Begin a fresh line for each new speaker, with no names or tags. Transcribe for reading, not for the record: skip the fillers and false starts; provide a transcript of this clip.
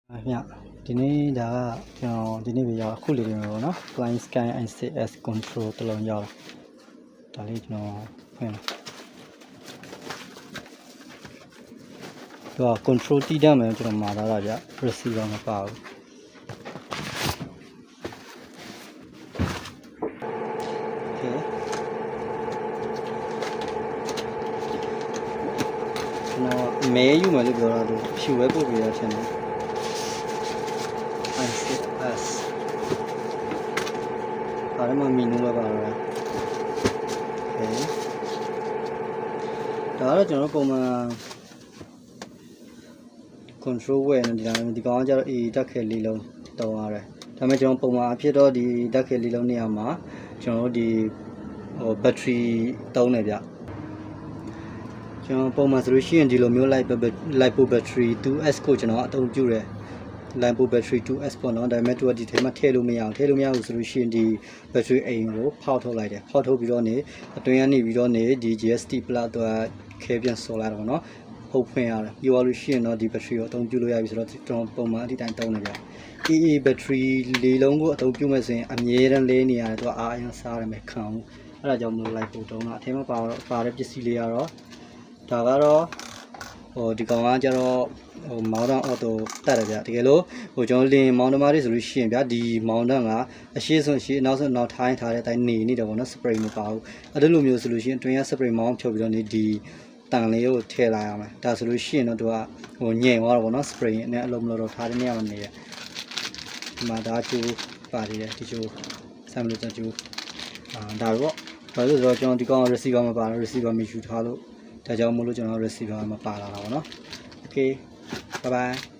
Nha,ဒီနေ့ဒါကကျွန်တော်ဒီနေ့ပဲရောက်အခုလေးတွေပဲပေါ့နော် Flying Sky ICS Control တလုံးရောက်ဒါလေးကျွန်တော်ဖွင့်တော့ control တီးတတ်မယ်ကျွန်တော်မှာထားတာဗျ receiver မပါဘူးโอเคကျွန်တော်မဲယူမယ်လို့ပြောတာလို့ဖြူဝဲပို့ပေးရချင်တယ်ICS အားလုံးမီနူပဲပါတော့โอเคဒါတော့ကျွန်တော်ပုံမှန် control ဝယ်နေဒီကောင်ကကျတော့ တက်ခဲလေးလုံးတောင်းရတယ်ဒါပေမဲ့ကျွန်တော်ပုံမှန်အဖြစ်တော့ဒီတက်ခဲလေးလုံးနေရာမှာကျွန်တော်ဒီbattery တုံးနေဗျကျွန်တော်ပုံမှန်ဆိုလို့ရှိရင်ဒီလိုမျိုး lipo battery 2S ကိုကျွန်တော်အသုံးပြုတယ် lipo battery 2S ပေါ့နော်ဒါပေမဲ့သူကဒီထဲမှာထည့်လို့မရဘူးဆိုလို့ရှိရင်ဒီ battery အိမ်ကိုဖောက်ထုတ်လိုက်တယ်ဖောက်ထုတ်ပြီးတော့နေအတွင်းကနေပြီးတော့နေဒီ GST plus တော့ခဲပြန်ဆော်လာတယ်ပေါ့နော်ဟုတ်ဖွင့်ရတယ်ပြီးသွားလို့ရှိရင်တော့ဒီ battery ကိုအသုံးပြုလို့ရပြီဆိုတော့ကျွန်တော်ပုံမှန်အဒီတိုင်းသုံးနေကြ AA battery လေးလုံးကိုအသုံးပြုမဲ့ဆိုရင်အမြဲတမ်းလေးနေရတယ်သူကအားအရင်စားတယ်မခံဘူးအဲ့ဒါကြောင့်မလို့လိုက်ပို့တုံးတာအထင်းမပါတဲ့ပစ္စည်းလေးကတော့ဒါကတော့ဒီကောင်ကကျတော့မောင်းတန်းအော်တိုတက်တယ်ဗျတကယ်လို့ကျွန်တော်လင်းမောင်းတမားတွေဆိုလို့ရှိရင်ဗျဒီမောင်းတန်းကအရှိဆုံးရှိနောက်ဆုံးနောက်ထိုင်းထားတဲ့အတိုင်းနေတယ်ပေါ့နော် spray မပါဘူးအဲ့လိုမျိုးဆိုလို့ရှိရင်အတွင်းက spray မောင်းဖြုတ်ပြီးတော့နေဒီတန်လေးကိုထည့်လိုက်ရမယ်ဒါဆိုလို့ရှိရင်တော့သူကညင်သွားတော့ဗောနော် spray နဲ့အလုံးမလို့တော့ထားတဲ့နေရာမှာနေရဒီမှာဒါကျိုးပါသေးတယ်ဒီကျိုးဆမ်လို့ကျိုးဒါပဲဗောဘာလို့ဆိုတော့ကျွန်တော်ဒီကောင် receiver မပါတော့ receiver မယူထားလို့ဒါကြောင့်မို့လို့ကျွန်တော် receiver မပါလာတာဗောနော် okay bye bye